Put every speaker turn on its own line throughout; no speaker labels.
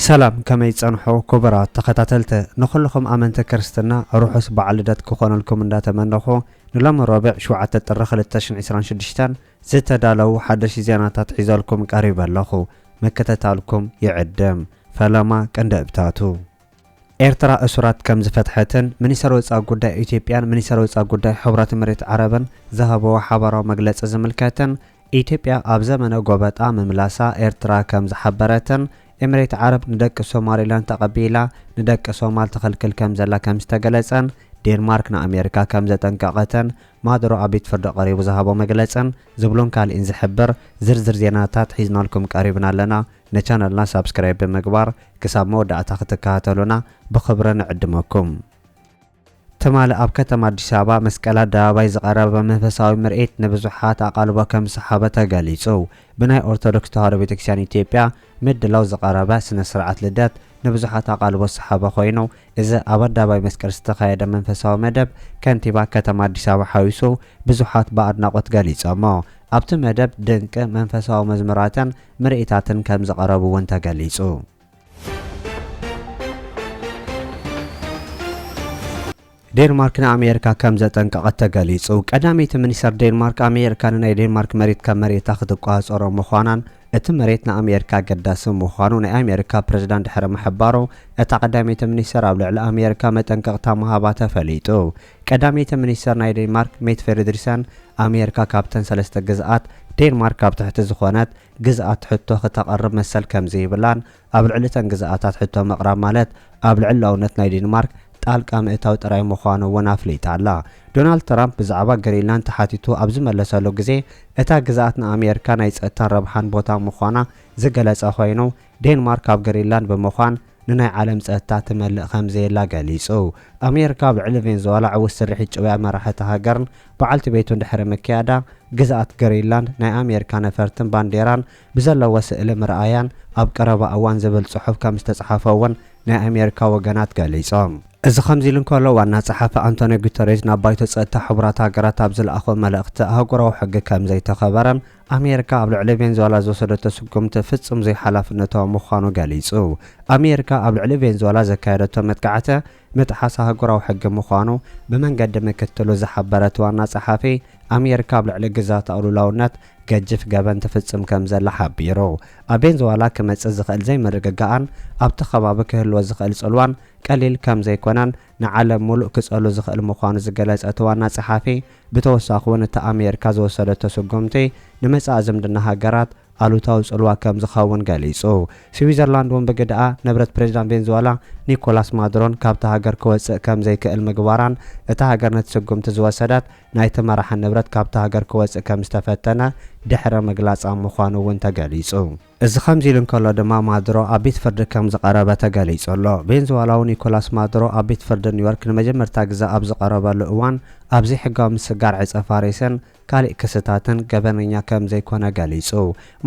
سلام كما يتصنحوا كبرات تخطاتلت نخلكم أمنت كرستنا روحس بعلدات كخون الكومندات منخو نلام رابع شوعة الترخل التشن عسران شدشتان زيتا دالو حدش زياناتات عزالكم قريبا لخو مكتتالكم يعدم فلما كندبتاتو ኤርትራ እስራት ከም ዝፈትሐትን ሚኒስትር ወጻኢ ጉዳይ ኢትዮጵያን ሚኒስትር ወጻኢ ጉዳይ ሕብረት መሬት ዓረብን ዝሃበው ሓበራዊ መግለጺ ዝምልከትን ኢትዮጵያ ኣብ ዘመነ ጎበጣ መምላሳ ኤርትራ ከም ዝሓበረትን ኤምሬት ዓረብ ንደቂ ሶማሊላንድ ተቐቢላ ንደቂ ሶማል ተኸልክል ከም ዘላ ከም ዝተገለጸን ዴንማርክ ንኣሜሪካ ከም ዘጠንቀቐተን ማድሮ ኣቤት ፍርዲ ቀሪቡ ዝሃበው መግለጽን ዝብሎን ካልእን ዝሕብር ዝርዝር ዜናታት ሒዝናልኩም ቀሪብና ኣለና ነቻነልና ሳብስክራይብ በመግባር ክሳብ መወዳእታ ክትከታተሉና ብኽብሪ ንዕድመኩም ተማለ ኣብ ከተማ አዲስ አበባ መስቀል አደባባይ ዝቀረበ መንፈሳዊ ምርኢት ንብዙሓት ኣቃልቦ ከም ሰሓበ ተገሊጹ ብናይ ኦርቶዶክስ ተዋህዶ ቤተክርስቲያን ኢትዮጵያ ምድላው ዝቀረበ ስነ ስርዓት ልደት ንብዙሓት ኣቃልቦ ሰሓበ ኮይኑ እዚ ኣብ አደባባይ መስቀል ዝተኻየደ መንፈሳዊ መደብ ከንቲባ ከተማ አዲስ አበባ ሓዊሱ ብዙሓት በአድናቆት ገሊጾሞ ኣብቲ መደብ ድንቂ መንፈሳዊ መዝሙራትን ምርኢታትን ከም ዝቀረቡ እውን ተገሊጹ ዴንማርክ ንኣሜሪካ ከም ዘጠንቀቐት ተገሊጹ ቀዳሚት ሚኒስትር ዴንማርክ ኣሜሪካ ናይ ዴንማርክ መሬት ከም መሬታ ክትቋጸሮ ምዃናን እቲ መሬት ንኣሜሪካ ገዳሲ ምዃኑ ናይ ኣሜሪካ ፕሬዝዳንት ድሕሪ ምሕባሩ እታ ቀዳሚት ሚኒስትር ኣብ ልዕሊ ኣሜሪካ መጠንቀቕታ ምሃባ ተፈሊጡ ቀዳሚት ሚኒስትር ናይ ዴንማርክ ሜት ፍሬድሪክሰን ኣሜሪካ ካብተን ሰለስተ ግዝኣት ዴንማርክ ካብ ትሕቲ ዝኾነት ግዝኣት ሕቶ ከተቐርብ መሰል ከም ዘይብላን ኣብ ልዕሊ ተን ግዝኣታት ሕቶ ምቕራብ ማለት ኣብ ልዕሊ ላውነት ናይ ዴንማርክ ጣልቃ ምእታው ጥራይ ምዃኑ እውን ኣፍሊጣ ኣላ ዶናልድ ትራምፕ ብዛዕባ ግሪንላንድ ተሓቲቱ ኣብ ዝመለሰሉ ግዜ እታ ግዝኣት ንኣሜሪካ ናይ ፀጥታን ረብሓን ቦታ ምዃና ዝገለጸ ኮይኑ ዴንማርክ ኣብ ግሪንላንድ ብምዃን ንናይ ዓለም ፀጥታ ትመልእ ከም ዘየላ ገሊጹ ኣሜሪካ ኣብ ልዕሊ ቬንዙዌላ ዕውት ስርሒት ጭውያ መራሕቲ ሃገርን በዓልቲ ቤቱን ድሕሪ ምክያዳ ግዝኣት ግሪንላንድ ናይ ኣሜሪካ ነፈርትን ባንዴራን ብዘለዎ ስእሊ ምርኣያን ኣብ ቀረባ እዋን ዝብል ጽሑፍ ከም ዝተጻሕፈ እውን ናይ ኣሜሪካ ወገናት ገሊጾም እዚ ከምዚ ኢሉ እንከሎ ዋና ጸሓፊ አንቶኒዮ ጉተሬዝ ናብ ባይቶ ጸጥታ ሕቡራት ሃገራት ኣብ ዝለኣኾ መልእኽቲ ኣህጉራዊ ሕጊ ከም ዘይተኸበረን ኣሜሪካ ኣብ ልዕሊ ቬንዙዌላ ዝወሰደቶ ስጉምቲ ፍጹም ዘይሓላፍነታዊ ምዃኑ ገሊጹ ኣሜሪካ ኣብ ልዕሊ ቬንዙዌላ ዘካየደቶ መጥቃዕቲ ምጥሓስ ኣህጉራዊ ሕጊ ምዃኑ ብመንገዲ ምክትሉ ዝሓበረት ዋና ጸሓፊ ኣሜሪካ ኣብ ልዕሊ ግዛት ኣሉላውነት ገጅፍ ገበን ትፍጽም ከም ዘላ ሓቢሩ ኣብ ቬንዙዌላ ክመጽእ ዝኽእል ዘይምርግጋእን ኣብቲ ከባቢ ክህልዎ ዝኽእል ጽልዋን ቀሊል ከም ዘይኮነን ንዓለም ሙሉእ ክጸሉ ዝኽእል ምዃኑ ዝገለጸት ዋና ጸሓፊ ብተወሳኺ እውን እቲ ኣሜሪካ ዝወሰደቶ ስጉምቲ ንመጻኢ ዝምድና ሃገራት ኣሉታዊ ጽልዋ ከም ዝኸውን ገሊጹ ስዊዘርላንድ እውን ብግድኣ ንብረት ፕሬዝዳንት ቬንዙዌላ ኒኮላስ ማዱሮን ካብቲ ሃገር ክወፅእ ከም ዘይክእል ምግባራን እታ ሃገር ነቲ ስጉምቲ ዝወሰደት ናይቲ መራሒ ንብረት ካብቲ ሃገር ክወፅእ ከም ዝተፈተነ ድሕሪ ምግላጻ ምዃኑ እውን ተገሊጹ እዚ ከምዚ ኢሉ እንከሎ ድማ ማዱሮ ኣብ ቤት ፍርዲ ከም ዝቐረበ ተገሊጹ ኣሎ ቬንዙዌላዊ ኒኮላስ ማዱሮ ኣብ ቤት ፍርዲ ኒውዮርክ ንመጀመርታ ግዜ ኣብ ዝቐረበሉ እዋን ኣብዚ ሕጋዊ ምስጋር ዕፀ ፋሪስን ካልእ ክስታትን ገበነኛ ከም ዘይኮነ ገሊጹ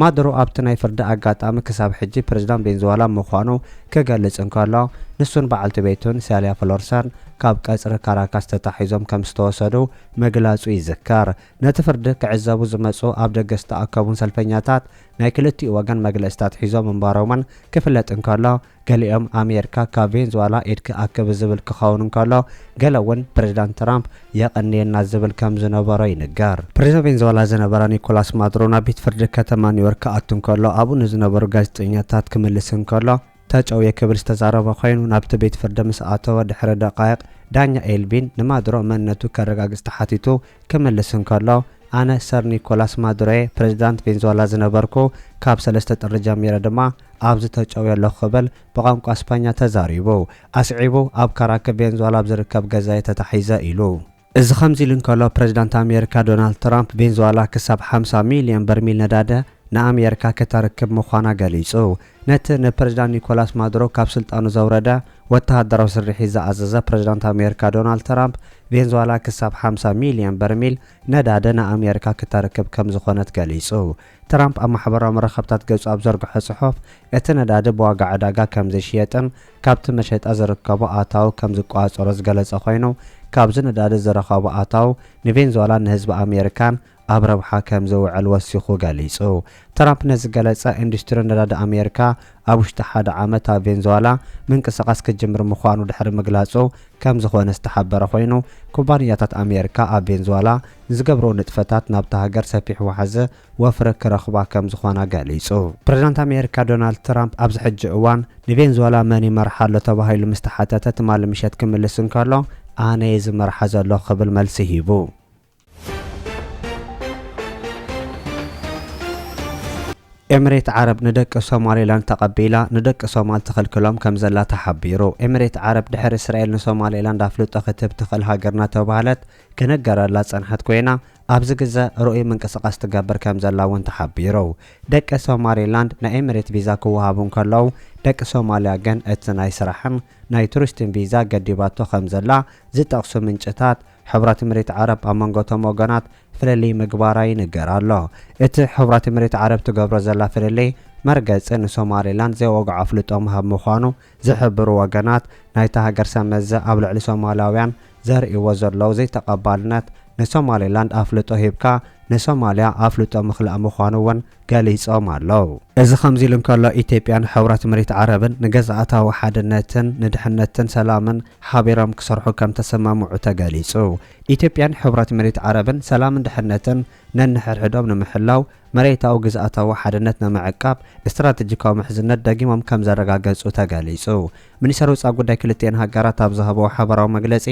ማዱሮ ኣብቲ ናይ ፍርዲ ኣጋጣሚ ክሳብ ሕጂ ፕሬዝዳንት ቬንዙዌላ ምዃኑ ክገልጽ እንከሎ ንሱን በዓልቲ ቤቱን ሳሊያ ፍሎርሰን ካብ ቀጽሪ ካራካስ ተታሒዞም ከም ዝተወሰዱ መግላጹ ይዝከር ነቲ ፍርዲ ክዕዘቡ ዝመጹ ኣብ ደገ ዝተኣከቡን ሰልፈኛታት ናይ ክልቲኡ ወገን መግለጽታት ሒዞም እምባሮምን ክፍለጥ እንከሎ ገሊኦም ኣሜሪካ ካብ ቬንዙዌላ ኤድ ክኣክብ ዝብል ክኸውን እንከሎ ገለ እውን ፕሬዝዳንት ትራምፕ የቐንየና ዝብል ከም ዝነበሮ ይንገር ፕሬዝዳንት ቬንዙዌላ ዝነበረ ኒኮላስ ማዱሮ ናብ ቤት ፍርዲ ከተማ ኒውዮርክ ክኣቱ እንከሎ ኣብኡ ንዝነበሩ ጋዜጠኛታት ክምልስ እንከሎ ተጨው የክብል ዝተዛረበ ኮይኑ ናብቲ ቤት ፍርዲ ምስ ኣተወ ድሕሪ ደቃይቕ ዳኛ ኤልቪን ንማዱሮ መንነቱ ከረጋግጽ ተሓቲቱ ክምልስ እንከሎ ኣነ ሰር ኒኮላስ ማዱሮ ፕሬዝዳንት ቬንዙዌላ ዝነበርኩ ካብ 3 ጥሪ ጀሚረ ድማ ኣብዚ ተጨው ያለኹ ክብል ብቋንቋ እስፓኛ ተዛሪቡ ኣስዒቡ ኣብ ካራክብ ቬንዙዌላ ዝርከብ ገዛይ ተታሒዘ ኢሉ እዚ ከምዚ ኢሉ እንከሎ ፕሬዝዳንት ኣሜሪካ ዶናልድ ትራምፕ ቬንዙዌላ ክሳብ 50 ሚልዮን በርሚል ነዳዲ ንኣሜሪካ ከተረክብ ምዃና ገሊጹ ነቲ ንፕሬዝዳንት ኒኮላስ ማዱሮ ካብ ስልጣኑ ዘውረደ ወተሃደራዊ ስርሒት ዝኣዘዘ ፕሬዝዳንት ኣሜሪካ ዶናልድ ትራምፕ ቬንዙዌላ ክሳብ 50 ሚልዮን በርሚል ነዳዲ ንኣሜሪካ ከተረክብ ከም ዝኾነት ገሊጹ ትራምፕ ኣብ ማሕበራዊ መራኸብታት ገጹ ኣብ ዘርግሖ ጽሑፍ እቲ ነዳዲ ብዋጋ ዕዳጋ ከም ዘይሽየጥን ካብቲ መሸጣ ዝርከቦ ኣታዊ ከም ዝቋጸሮ ዝገለጸ ኮይኑ ካብዚ ነዳዲ ዝረኸቡ ኣታው ንቬንዙዌላ ንህዝቢ ኣሜሪካን ኣብ ረብሓ ከም ዝውዕል ወሲኹ ገሊጹ። ትራምፕ ነዚ ገለጸ ኢንዱስትሪ ነዳዲ ኣሜሪካ ኣብ ውሽጢ ሓደ ዓመት ኣብ ቬንዙዌላ ምንቅስቓስ ክጅምር ምዃኑ ድሕሪ ምግላጹ ከም ዝኾነ ዝተሓበረ ኮይኑ ኩባንያታት ኣሜሪካ ኣብ ቬንዙዌላ ዝገብረው ንጥፈታት ናብታ ሃገር ሰፊሕ ወሓዚ ወፍሪ ክረኽባ ከም ዝኾና ገሊጹ። ፕረዚዳንት ኣሜሪካ ዶናልድ ትራምፕ ኣብዚ ሕጂ እዋን ንቬንዙዌላ መን ይመርሓ ኣሎ ተባሂሉ ምስ ተሓተተ ትማሊ ምሸት ክምልስ እንከሎ ኣነ ዝመርሓ ዘሎ ክብል መልሲ ሂቡ። ኤምሬት ዓረብ ንደቂ ሶማሌላንድ ተቐቢላ ንደቂ ሶማል ተኸልክሎም ከም ዘላ ተሓቢሩ። ኤምሬት ዓረብ ድሕሪ እስራኤል ንሶማሌላንድ ኣፍልጦ ክትህብ ትኽእል ሃገርና ተባህለት ክነገረላ ጸንሐት ኮይና ኣብዚ ግዜ ርኡይ ምንቅስቓስ ትገብር ከም ዘላ እውን ተሓቢሩ። ደቂ ሶማሌላንድ ናይ ኤምሬት ቪዛ ክወሃቡ ከለዉ ደቂ ሶማልያ ግን እቲ ናይ ስራሕን ናይ ቱሪስትን ቪዛ ገዲባቶ ከም ዘላ ዝጠቕሱ ምንጭታት ሕብራት ኤምሬት ዓረብ ኣብ መንጎቶም ወገናት ፍልልይ ምግባራ ይንገር ኣሎ። እቲ ሕብራት ኤምሬት ዓረብ ትገብሮ ዘላ ፍልልይ መርገፂ ንሶማሌላንድ ዘይወግዖ ኣፍልጦ ምሃብ ምዃኑ ዝሕብሩ ወገናት ናይታ ሃገር ሰመዘ ኣብ ልዕሊ ሶማላውያን ዘርእይዎ ዘለዉ ዘይተቐባልነት ንሶማሌላንድ ኣፍልጦ ሂብካ ንሶማልያ ኣፍልጦ ምኽላእ ምዃኑ እውን ገሊፆም ኣለዉ። እዚ ከምዚ ኢሉ እንከሎ ኢትዮጵያን ሕብራት ኤምሬት ዓረብን ንገዛእታዊ ሓድነትን ንድሕነትን ሰላምን ሓቢሮም ክሰርሑ ከም ተሰማምዑ ተገሊጹ። ኢትዮጵያን ሕብራት ኤምሬት ዓረብን ሰላምን ድሕነትን ነንሕድሕዶም ንምሕላው መሬታዊ ግዛእታዊ ሓድነት ንምዕቃብ እስትራቴጂካዊ ምሕዝነት ደጊሞም ከም ዘረጋገጹ ተገሊጹ። ሚኒስትር ወጻኢ ጉዳይ ክልቲአን ሃገራት ኣብ ዝሃበዎ ሓበራዊ መግለጺ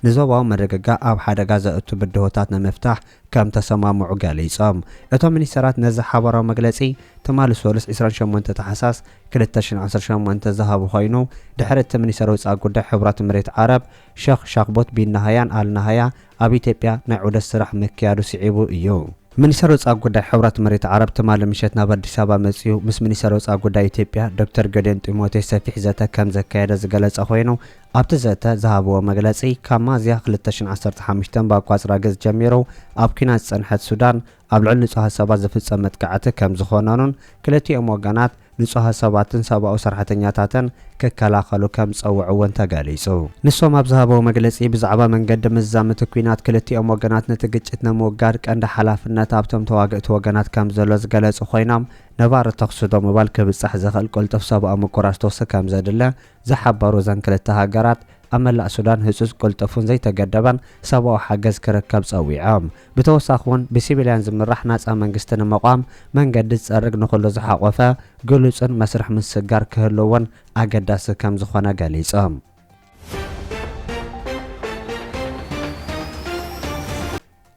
ንዞባዊ መደገጋ ኣብ ሓደጋ ዘእቱ ብድሆታት ንምፍታሕ ከም ተሰማምዑ ገሊጾም። እቶም ሚኒስትራት ነዚ ሓበራዊ መግለጺ ትማሊ ሰሉስ 28 ታሕሳስ 2018 ዝሃቡ ኮይኑ ድሕሪ እቲ ሚኒስትር ወጻኢ ጉዳይ ሕብራት ኤምሬት ዓረብ ሼኽ ሻክቦት ቢን ናህያን አልናህያ ኣብ ኢትዮጵያ ናይ ዑደት ስራሕ ምክያዱ ስዒቡ እዩ። ሚኒስትር ወጻኢ ጉዳይ ሕብራት ኤምሬት ዓረብ ትማሊ ምሸት ናብ አዲስ አበባ መጽኡ ምስ ሚኒስትር ወጻኢ ጉዳይ ኢትዮጵያ ዶክተር ገዲዮን ጢሞቴዎስ ሰፊሕ ዘተ ከም ዘካየደ ዝገለጸ ኮይኑ ኣብቲ ዘተ ዝሃብዎ መግለጺ ካብ ሚያዝያ 2015 ባቋፅራ ገጽ ጀሚሩ ኣብ ኩናት ጸንሐት ሱዳን ኣብ ልዕሊ ንጹሃት ሰባት ዝፍጸም መጥቃዕቲ ከም ዝኾነኑን ክልቲኦም ወገናት ንጹሃት ሰባትን ሰብኣዊ ሰራሕተኛታትን ክከላኸሉ ከም ዝጸውዑ እውን ተገሊጹ። ንሶም ኣብ ዝሃበዎ መግለጺ ብዛዕባ መንገዲ ምዛመት ኩናት ክልቲኦም ወገናት ነቲ ግጭት ንምውጋድ ቀንዲ ሓላፍነት ኣብቶም ተዋግእቲ ወገናት ከም ዘሎ ዝገለጹ ኮይኖም ነባሪ ተኽሲ ዶ ምባል ክብጻሕ ዝኽእል ቁልጡፍ ሰብኣዊ ምቁራጽ ተወሳኺ ከም ዘድለ ዝሓበሩ እዘን ክልተ ሃገራት ኣብ መላእ ሱዳን ህጹጽ ቁልጡፍን ዘይተገደበን ሰብኣዊ ሓገዝ ክርከብ ጸዊዖም። ብተወሳኺ እውን ብሲቪልያን ዝምራሕ ናጻ መንግስቲ ንምቋም መንገዲ ዝጸርግ ንኹሉ ዝሓቆፈ ግሉጽን መስርሕ ምስጋር ክህልውን ኣገዳሲ ከም ዝኾነ ገሊጾም።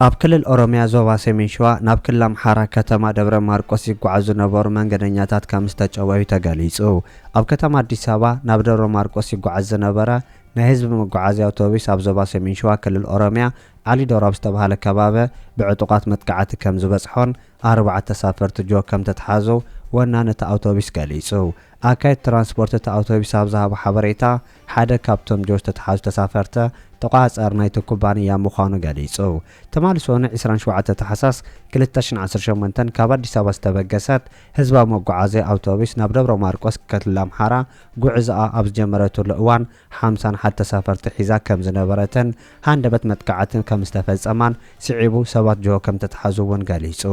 ኣብ ክልል ኦሮሚያ ዞባ ሰሜን ሸዋ ናብ ክልል ኣምሓራ ከተማ ደብረ ማርቆስ ይጓዓዙ ነበሩ መንገደኛታት ከም ዝተጨወዩ ተገሊጹ። ኣብ ከተማ አዲስ አበባ ናብ ደብረ ማርቆስ ይጓዓዝ ዝነበረ ናይ ህዝቢ መጓዓዝያ ኣውቶቡስ ኣብ ዞባ ሰሜን ሸዋ ክልል ኦሮሚያ ዓሊ ዶሮ ኣብ ዝተባሃለ ከባቢ ብዕጡቃት መጥቃዕቲ ከም ዝበጽሖን 4 ተሳፈርቲ ጆ ከም ተተሓዙ ወናኒ እቲ ኣውቶቡስ ገሊጹ። ኣካይድ ትራንስፖርት እቲ ኣውቶቡስ ኣብ ዝሃቦ ሓበሬታ ሓደ ካብቶም ጆ ዝተተሓዙ ተሳፈርቲ ተቋጻር ናይቲ ኩባንያ ምዃኑ ገሊጹ። ትማሊ ሰኑ 27 ታሕሳስ 2018 ካብ አዲስ ኣበባ ዝተበገሰት ህዝባዊ መጓዓዝያ ኣውቶቡስ ናብ ደብረ ማርቆስ ክልል ኣምሓራ ጉዕዞኣ ኣብ ዝጀመረትሉ እዋን 51 ተሳፈርቲ ሒዛ ከም ዝነበረትን ሃንደበት መጥቃዕትን ከም ዝተፈጸማን ስዒቡ ሰባት ጆ ከም ተተሓዙ እውን ገሊጹ።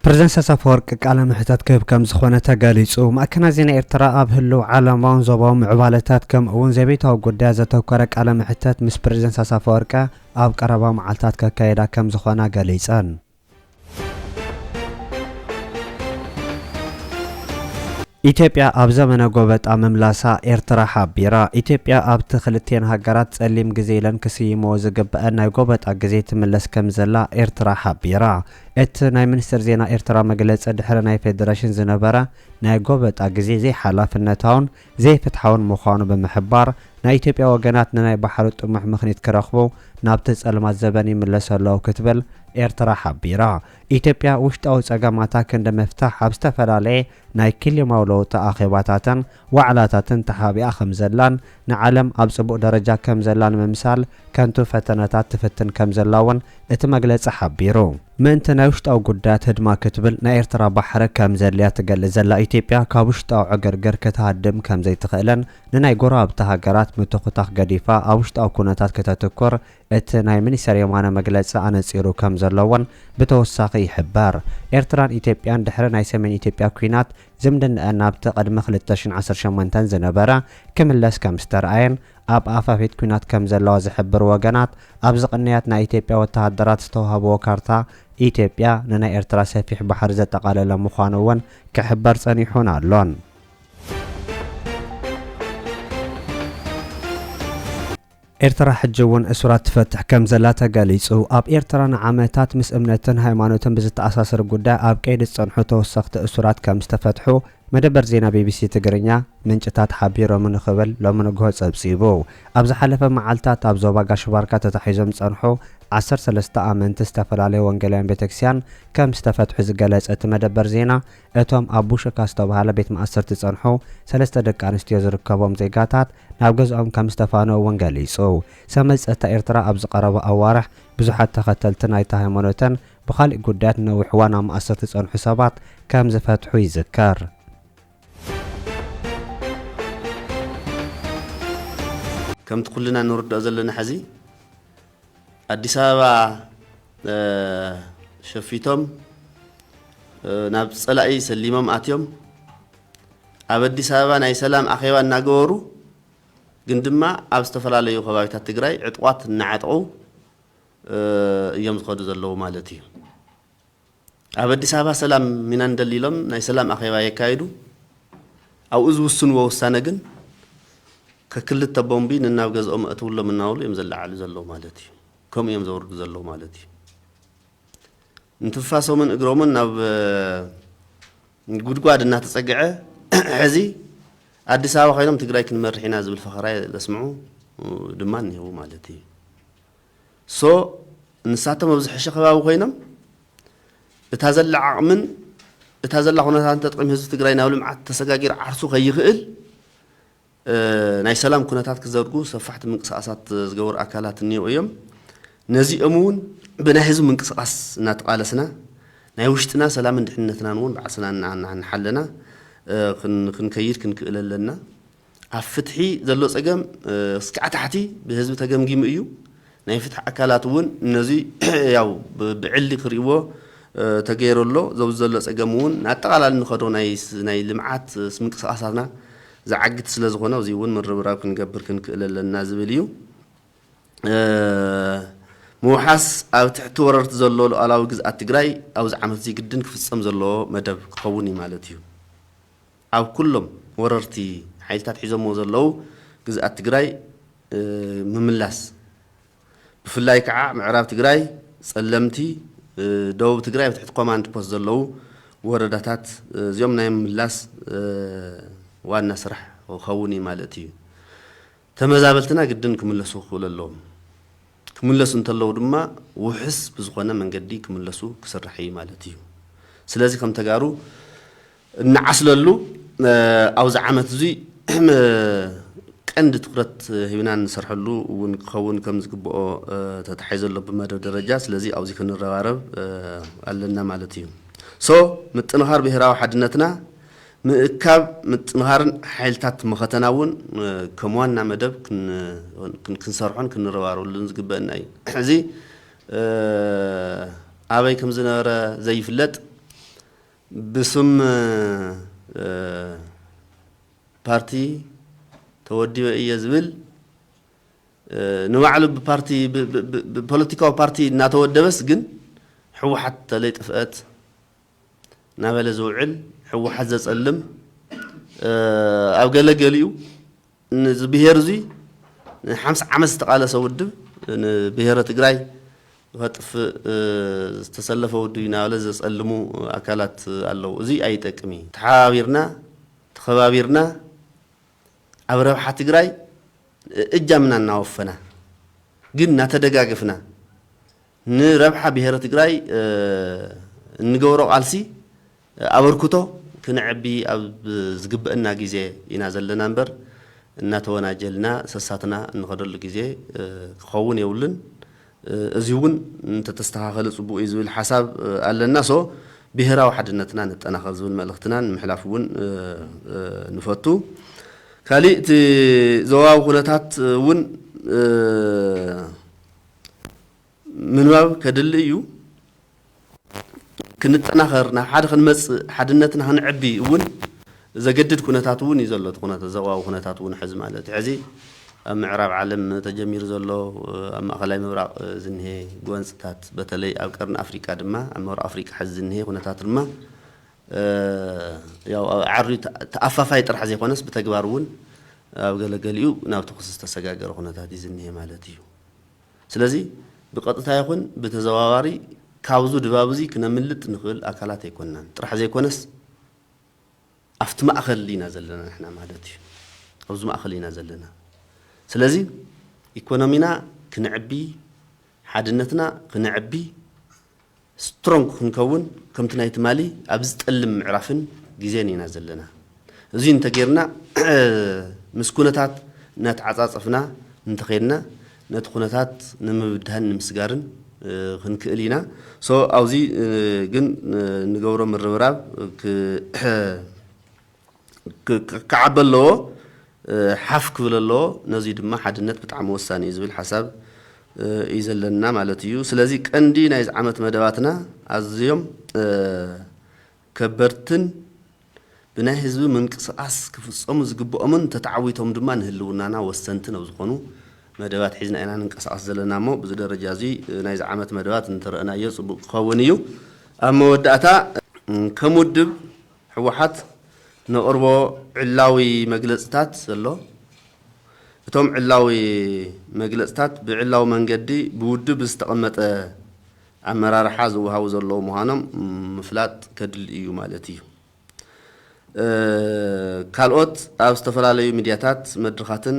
ፕሬዝደንት ሳሳፈወርቂ ቃለ መሕትት ክህብ ከም ዝኾነ ተገሊጹ። ማዕከናት ዜና ኤርትራ ኣብ ህልው ዓለማውን ዞባውን ምዕባለታት ከምኡ እውን ዘቤታዊ ጉዳይ ዘተኮረ ቃለ መሕትት ምስ ፕሬዝደንት ሳሳፈወርቂ ኣብ ቀረባ መዓልታት ከካየዳ ከም ዝኾነ ገሊጸን። ኢትዮጵያ ኣብ ዘመነ ጎበጣ መምላሳ ኤርትራ ሓቢራ። ኢትዮጵያ ኣብቲ ክልቲአን ሃገራት ጸሊም ግዜ ኢለን ክስይምዎ ዝግብአን ናይ ጎበጣ ግዜ ትምለስ ከም ዘላ ኤርትራ ሓቢራ። እቲ ናይ ሚኒስትር ዜና ኤርትራ መግለጺ ድሕሪ ናይ ፌደሬሽን ዝነበረ ናይ ጎበጣ ግዜ ዘይሓላፍነታውን ዘይፍትሓውን ምዃኑ ብምሕባር ናይ ኢትዮጵያ ወገናት ንናይ ባሕሪ ጥሙሕ ምኽንያት ክረኽቡ ናብቲ ጸልማት ዘበን ይምለሱ ኣለዉ ክትብል ኤርትራ ሓቢራ። ኢትዮጵያ ውሽጣዊ ጸገማታ ክንዲ ምፍታሕ ኣብ ዝተፈላለየ ናይ ክልማዊ ለውጢ ኣኼባታትን ዋዕላታትን ተሓቢኣ ከም ዘላን ንዓለም ኣብ ጽቡቕ ደረጃ ከም ዘላን ምምሳል ከንቱ ፈተነታት ትፍትን ከም ዘላውን እቲ መግለጺ ሓቢሩ ምእንቲ ናይ ውሽጣዊ ጉዳያት ህድማ ክትብል ናይ ኤርትራ ባሕሪ ከም ዘድልያ ትገልጽ ዘላ ኢትዮጵያ ካብ ውሽጣዊ ዕግርግር ክትሃድም ከም ዘይትኽእልን ንናይ ጎረባብቲ ሃገራት ምትኹታኽ ገዲፋ ኣብ ውሽጣዊ ኩነታት ከተትኩር እቲ ናይ ሚኒስተር የማነ መግለጺ ኣነጺሩ ከም ዘለዎን ብተወሳኺ ይሕበር ኤርትራን ኢትዮጵያን ድሕሪ ናይ ሰሜን ኢትዮጵያ ኩናት ዝምድንአን ናብቲ ቅድሚ 2018 ዝነበረ ክምለስ ከም ዝተረኣየን ኣብ ኣፋፌት ኩናት ከም ዘለዋ ዝሕብር ወገናት ኣብ ዝቕንያት ናይ ኢትዮጵያ ወተሃደራት ዝተዋህበዎ ካርታ ኢትዮጵያ ንናይ ኤርትራ ሰፊሕ ባሕሪ ዘጠቓለለ ምዃኑ እውን ክሕበር ጸኒሑን ኣሎን ኤርትራ ሕጅውን እስራት ትፈትሕ ከም ዘላ ተገሊጹ ኣብ ኤርትራ ንዓመታት ምስ እምነትን ሃይማኖትን ብዝተኣሳሰር ጉዳይ ኣብ ቀይዲ ዝጸንሑ ተወሰኽቲ እስራት ከም ዝተፈትሑ መደበር ዜና ቢቢሲ ትግርኛ ምንጭታት ሓቢሮም ንኽብል ሎሚ ንግሆ ጸብጺቡ ኣብ ዝሓለፈ መዓልታት ኣብ ዞባ ጋሽባርካ ተታሒዞም ጸንሑ 13 ኣመንቲ ዝተፈላለዩ ወንጌላውያን ቤተክርስትያን ከም ዝተፈትሑ ዝገለጸ እቲ መደበር ዜና እቶም ኣብ ቡሽካ ዝተባህለ ቤት ማእሰርቲ ጸንሑ 3 ደቂ ኣንስትዮ ዝርከቦም ዜጋታት ናብ ገዝኦም ከም ዝተፋነው እውን ገሊጹ ሰመዝ ጸጥታ ኤርትራ ኣብ ዝቐረበ ኣዋርሕ ብዙሓት ተኸተልቲ ናይታ ሃይማኖትን ብኻልእ ጉዳያት ነዊሕ እዋን ኣብ ማእሰርቲ ጸንሑ ሰባት ከም ዝፈትሑ ይዝከር
كم تقولنا نرد أزلنا حزي أدي سابا شفيتهم نابس ألاقي سليمهم آتيهم أبدي سابا ناي سلام أخيوان ناقورو قندما أبستفل عليو خبابي تتقراي عطوات نعطعو يمز خدو زلو مالتي أبدي سابا سلام من اندليلهم ناي سلام أخيوان يكايدو أو أزوسن ووسانقن ككل التبومبين الناو جزء أتول من ناول يمزل على زلوا مالتي كم يمزور زلوا مالتي نتفاسو من إجرامنا ناب نقول قاعد الناس تسجعه حزي عدي ساعة خيرهم تقرأي كن مرحين هذا بالفخراء اسمعوا دماني هو مالتي نساته مبزح الشخبة وخينم بتهزل عمن بتهزل هنا أنت تقيم هذا تقرأي ناول مع تسجاجر عرسو خيخل ناي سلام كنتات كزرقو صفحت من قصاصات زجور أكلات النيو يوم نزي أمون بنهزم من قصاص ناتقالسنا ناي وشتنا سلام ندحنتنا نون بعسنا عن حلنا خن كير كن كللنا عفتحي زلو سجم سكعت حتي بهزم تجم جيم إيو ناي فتح أكلات ون نزي ياو بعلي قريبه تغير الله زو زلو سجمون ناتقال نخدو ناي لمعات اسم قصاصنا زعقت سلازغنا وزيون من ربراو كنقبر كنكللنا زبليو موحس او تحت وررت زلو الاو جزء تግራይ او زعمت زي قدن كفصم زلو مدب كخوني مالتيو او كلهم وررتي حيلتات حيزمو زلو جزء تግራይ مملاس بفلاي كعا معراب تግራይ صلمتي دوب تግራይ تحت كوماند بوست زلو ورداتات زيوم نايم ملاس وانا سرح وخوني مالتي تمزابلتنا قدن كملسو خوللهم كملسو انتلو دما وحس بزغنا من قدي كملسو كسرحي مالتي سلازي كم تقارو نعسللو او زعمت زي قند تقرت هينان نسرحلو ونخون كم زقبو تتحيزلو بمدى درجة سلازي او زي كن الروارب قالنا مالتي متنهار بهراو حدنتنا مكاب متنهارن حيلتات مختناون كموانا مدب كن صرحون كن روارو لنزقبنا زي أبي كم زنارة زي فلت بسم بارتي تودي إيه زبل نوعلو ببارتي بوليتيكا بارتي ناتودي بس جن حو حتى ليت فئات نابل زوعل حو حزز ألم أو قال قاليو بهيرزي حمس عمس تقال سودب بهيرة تجراي وهتف تسلفوا الدنيا ولا زس ألمو أكلات الله زي أي تكمي تحاورنا تخبابيرنا أبرو حتجراي إجمعنا نوفنا قلنا تدقاقفنا نربح بهيرة تجراي نجورو عالسي أبركتو كنعبي أو زقبنا جزء ينازل لنا نبر እናተወናጀልና ሰሳትና እንኸደሉ ጊዜ ክኸውን የውልን እዚውን እንተተስተኻኸለ ጽቡቕ እዩ ዝብል ሓሳብ ኣለና ሶ ብሄራዊ ሓድነትና ነጠናኸር ዝብል መልእኽትና ንምሕላፍ እውን ንፈቱ ካሊእ እቲ ዞባዊ ኩነታት እውን ምንባብ ከድሊ እዩ ክንጠናኸር ናብ ሓደ ክንመጽእ ሓድነትና ክንዕቢ እውን ዘገድድ ኩነታት እውን እዩ ዘሎ እቲ ኩነታት ዞባዊ ኩነታት እውን ሕዚ ማለት ሕዚ ኣብ ምዕራብ ዓለም ተጀሚሩ ዘሎ ኣብ ማእኸላይ ምብራቕ ዝንሄ ጎንፅታት በተለይ ኣብ ቀርኒ ኣፍሪካ ድማ ኣብ ምብራቕ ኣፍሪካ ሕዚ ዝንሄ ኩነታት ድማ ያው ዓርዩ ተኣፋፋይ ጥራሕ ዘይኮነስ ብተግባር እውን ኣብ ገለገሊኡ ናብ ተኹስ ዝተሰጋገረ ኩነታት እዩ ዝንሄ ማለት እዩ ስለዚ ብቐጥታ ይኹን ብተዘዋዋሪ ካብዙ ድባብ እዚ ክነምልጥ ንኽእል ኣካላት ኣይኮንናን ጥራሕ ዘይኮነስ ኣብቲ ማእኸል ኢና ዘለና ንሕና ማለት እዩ ኣብዚ ማእኸል ኢና ዘለና ስለዚ ኢኮኖሚና ክንዕቢ ሓድነትና ክንዕቢ ስትሮንግ ክንከውን ከምቲ ናይቲ ማሊ ኣብ ዝጠልም ምዕራፍን ግዜን ኢና ዘለና እዚ እንተጌርና ምስ ኩነታት እናተዓፃፀፍና እንተኸድና ነቲ ኩነታት ንምብድሃን ንምስጋርን ክንክእል ኢና ሶ ኣብዚ ግን ንገብሮ ምርብራብ ክዓቢ ኣለዎ ሓፍ ክብል ኣለዎ ነዚ ድማ ሓድነት ብጣዕሚ ወሳኒ እዩ ዝብል ሓሳብ እዩ ዘለና ማለት እዩ ስለዚ ቀንዲ ናይዚ ዓመት መደባትና ኣዝዮም ከበድትን ብናይ ህዝቢ ምንቅስቓስ ክፍፀሙ ዝግብኦምን ተተዓዊቶም ድማ ንህልውናና ወሰንትን ኣብ ዝኾኑ መደባት ሒዝና ኢና ንንቀሳቐስ ዘለና እሞ ብዚ ደረጃ እዚ ናይዚ ዓመት መደባት እንተረአናዮ ፅቡቕ ክኸውን እዩ ኣብ መወዳእታ ከም ውድብ ሕወሓት ነቕርቦ ዕላዊ መግለፅታት ዘሎ እቶም ዕላዊ መግለፅታት ብዕላዊ መንገዲ ብውድብ ዝተቐመጠ ኣመራርሓ ዝወሃቡ ዘለዉ ምዃኖም ምፍላጥ ከድሊ እዩ ማለት እዩ ካልኦት ኣብ ዝተፈላለዩ ሚድያታት መድረኻትን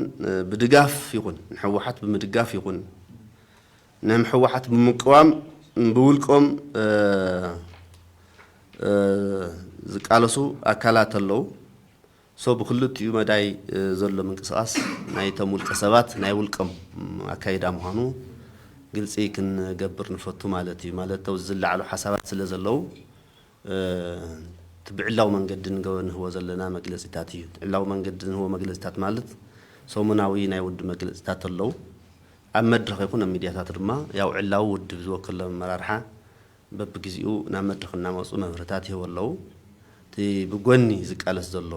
ብድጋፍ ይኹን ንሕወሓት ብምድጋፍ ይኹን ንሕወሓት ብምቅዋም ብውልቆም ዝቃለሱ ኣካላት ኣለዉ ሶ ብክልቲኡ መዳይ ዘሎ ምንቅስቓስ ናይቶም ውልቀ ሰባት ናይ ውልቆም ኣካይዳ ምዃኑ ግልፂ ክንገብር ንፈቱ ማለት እዩ ማለት ተው ዝለዓሉ ሓሳባት ስለ ዘለዉ ብዕላዊ መንገዲ ንህቦ ዘለና መግለፂታት እዩ ዕላዊ መንገዲ ንህቦ መግለፂታት ማለት ሰሙናዊ ናይ ውድብ መግለፂታት ኣለዉ ኣብ መድረኽ ይኹን ኣብ ሚድያታት ድማ ያው ዕላዊ ውድብ ዝወከሎ ኣመራርሓ በብግዚኡ ናብ መድረኽ እናመፁ መብርህታት ይህቡ ኣለዉ እቲ ብጎኒ ዝቃለስ ዘሎ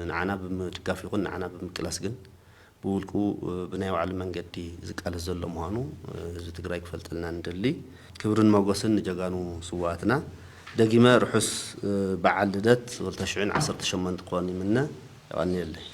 ንዓና ብምድጋፍ ይኹን ንዓና ብምቅላስ ግን ብውልቁ ብናይ ባዕሉ መንገዲ ዝቃለስ ዘሎ ምዃኑ ህዝቢ ትግራይ ክፈልጠልና ንደሊ ክብርን መጎስን ንጀጋኑ ስዋኣትና ደጊመ ርሑስ በዓል ልደት 2018 ክኾን ይምነ ይቀኒየለይ